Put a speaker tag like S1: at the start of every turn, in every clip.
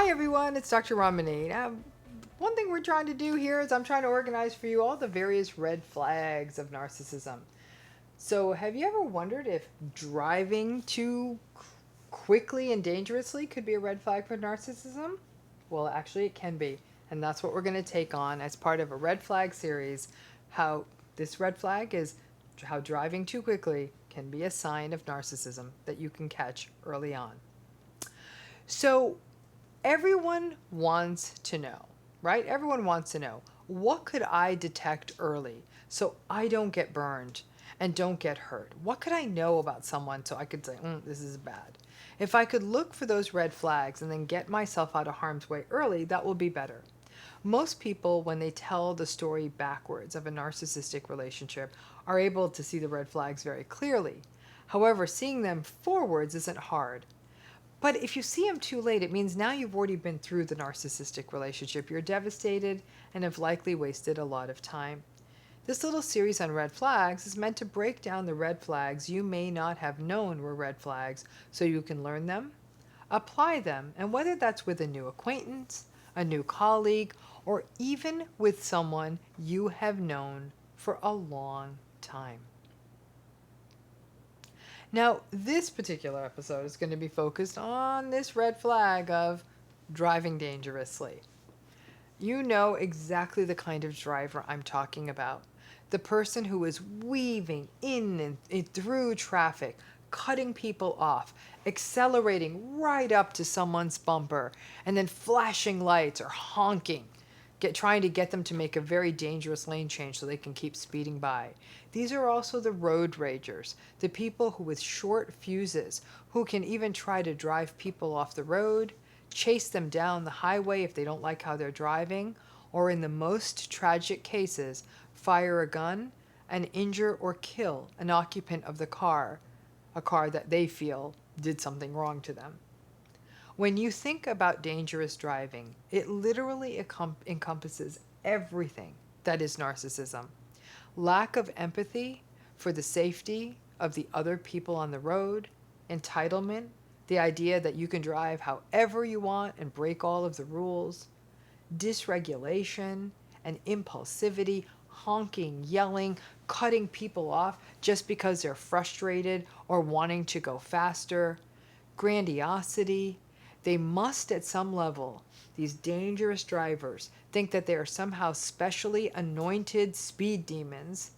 S1: Hi everyone, it's Dr. RAMANI. Now, one thing we're trying to do here is I'm trying to organize for you all the various red flags of narcissism. So have you ever wondered if driving too quickly and dangerously could be a red flag for narcissism? Well, actually it can be. And that's what we're going to take on as part of a red flag series. How this red flag is how driving too quickly can be a sign of narcissism that you can catch early on. So everyone wants to know, right? Everyone wants to know, what could I detect early so I don't get burned and don't get hurt? What could I know about someone so I could say, this is bad? If I could look for those red flags and then get myself out of harm's way early, that will be better. Most people, when they tell the story backwards of a narcissistic relationship, are able to see the red flags very clearly. However, seeing them forwards isn't hard. But if you see them too late, it means now you've already been through the narcissistic relationship. You're devastated and have likely wasted a lot of time. This little series on red flags is meant to break down the red flags you may not have known were red flags so you can learn them, apply them, and whether that's with a new acquaintance, a new colleague, or even with someone you have known for a long time. Now, this particular episode is going to be focused on this red flag of driving dangerously. You know exactly the kind of driver I'm talking about. The person who is weaving in and through traffic, cutting people off, accelerating right up to someone's bumper, and then flashing lights or honking, trying to get them to make a very dangerous lane change so they can keep speeding by. These are also the road ragers, the people who with short fuses, who can even try to drive people off the road, chase them down the highway if they don't like how they're driving, or in the most tragic cases, fire a gun and injure or kill an occupant of the car, a car that they feel did something wrong to them. When you think about dangerous driving, it literally encompasses everything that is narcissism. Lack of empathy for the safety of the other people on the road, entitlement, the idea that you can drive however you want and break all of the rules, dysregulation and impulsivity, honking, yelling, cutting people off just because they're frustrated or wanting to go faster, grandiosity. They must, at some level, these dangerous drivers, think that they are somehow specially anointed speed demons.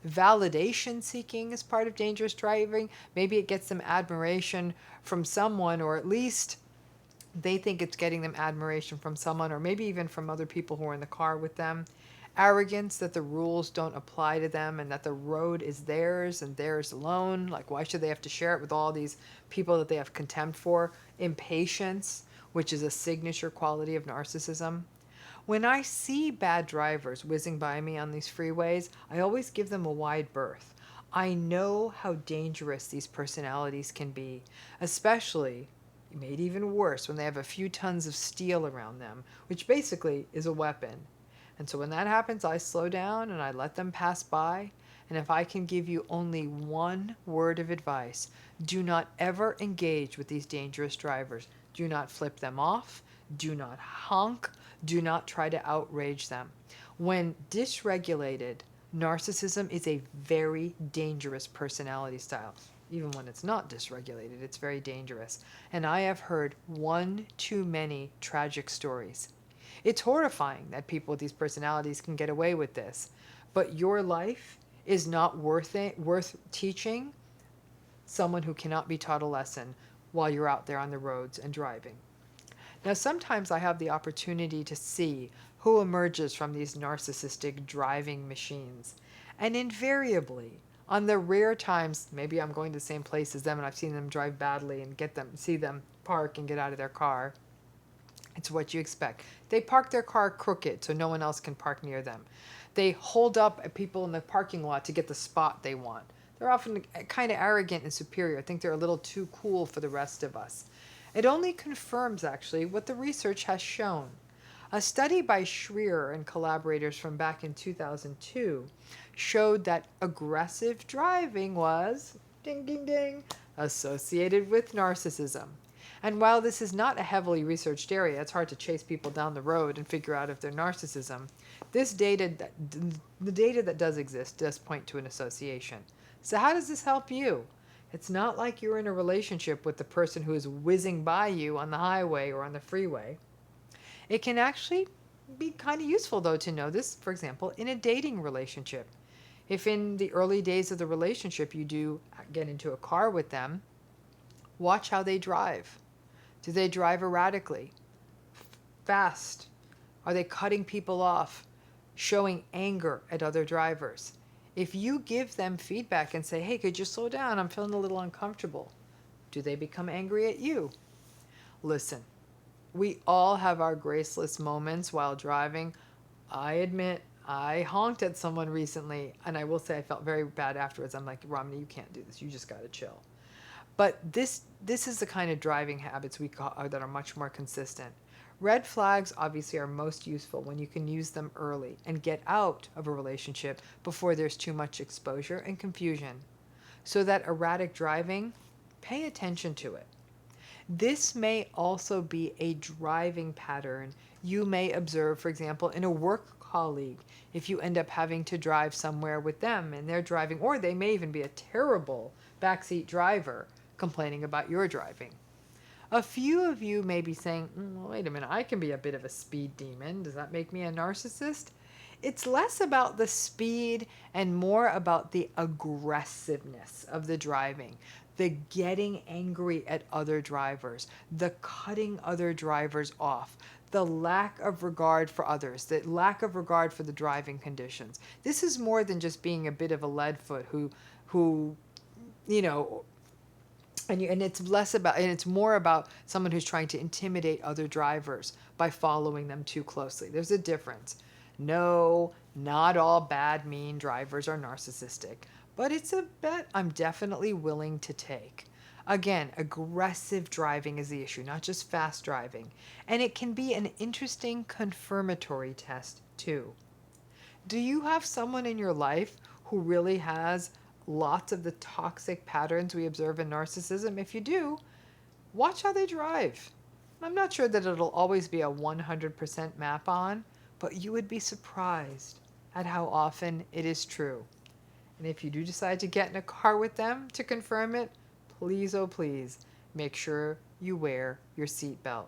S1: Validation seeking is part of dangerous driving. Maybe it gets them admiration from someone, or at least they think it's getting them admiration from someone, or maybe even from other people who are in the car with them. Arrogance that the rules don't apply to them and that the road is theirs and theirs alone. Like, why should they have to share it with all these people that they have contempt for? Impatience, which is a signature quality of narcissism. When I see bad drivers whizzing by me on these freeways, I always give them a wide berth. I know how dangerous these personalities can be, especially made even worse when they have a few tons of steel around them, which basically is a weapon. And so when that happens, I slow down and I let them pass by. And if I can give you only one word of advice, do not ever engage with these dangerous drivers. Do not flip them off. Do not honk. Do not try to outrage them. When dysregulated, narcissism is a very dangerous personality style. Even when it's not dysregulated, it's very dangerous. And I have heard one too many tragic stories. It's horrifying that people with these personalities can get away with this, but your life is not worth teaching someone who cannot be taught a lesson while you're out there on the roads and driving. Now, sometimes I have the opportunity to see who emerges from these narcissistic driving machines, and invariably, on the rare times, maybe I'm going to the same place as them and I've seen them drive badly and see them park and get out of their car. It's what you expect. They park their car crooked so no one else can park near them. They hold up at people in the parking lot to get the spot they want. They're often kind of arrogant and superior. I think they're a little too cool for the rest of us. It only confirms, actually, what the research has shown. A study by Schreier and collaborators from back in 2002 showed that aggressive driving was, ding, ding, ding, associated with narcissism. And while this is not a heavily researched area, it's hard to chase people down the road and figure out if they're narcissism. The data that does exist does point to an association. So how does this help you? It's not like you're in a relationship with the person who is whizzing by you on the highway or on the freeway. It can actually be kind of useful, though, to know this, for example, in a dating relationship. If in the early days of the relationship you do get into a car with them, watch how they drive. Do they drive erratically? Fast? Are they cutting people off? Showing anger at other drivers? If you give them feedback and say, hey, could you slow down? I'm feeling a little uncomfortable. Do they become angry at you? Listen, we all have our graceless moments while driving. I admit I honked at someone recently, and I will say I felt very bad afterwards. I'm like, Ramani, you can't do this. You just got to chill. But this is the kind of driving habits that are much more consistent. Red flags obviously are most useful when you can use them early and get out of a relationship before there's too much exposure and confusion. So that erratic driving, pay attention to it. This may also be a driving pattern you may observe, for example, in a work colleague, if you end up having to drive somewhere with them and they're driving, or they may even be a terrible backseat driver complaining about your driving. A few of you may be saying, well, wait a minute, I can be a bit of a speed demon. Does that make me a narcissist? It's less about the speed and more about the aggressiveness of the driving, the getting angry at other drivers, the cutting other drivers off, the lack of regard for others, the lack of regard for the driving conditions. This is more than just being a bit of a leadfoot who you know, and it's less about, and it's more about someone who's trying to intimidate other drivers by following them too closely. There's a difference. No, not all bad, mean drivers are narcissistic, but it's a bet I'm definitely willing to take. Again, aggressive driving is the issue, not just fast driving. And it can be an interesting confirmatory test, too. Do you have someone in your life who really has lots of the toxic patterns we observe in narcissism? If you do, watch how they drive. I'm not sure that it'll always be a 100% map on, but you would be surprised at how often it is true. And if you do decide to get in a car with them to confirm it, please, oh please, make sure you wear your seatbelt.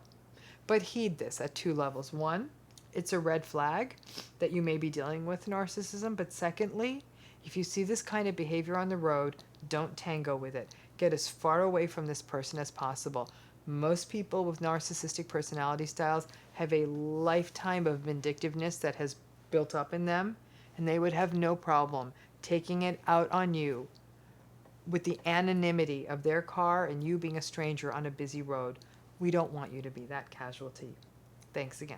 S1: But heed this at two levels. One, it's a red flag that you may be dealing with narcissism. But secondly, if you see this kind of behavior on the road, don't tango with it. Get as far away from this person as possible. Most people with narcissistic personality styles have a lifetime of vindictiveness that has built up in them, and they would have no problem taking it out on you with the anonymity of their car and you being a stranger on a busy road. We don't want you to be that casualty. Thanks again.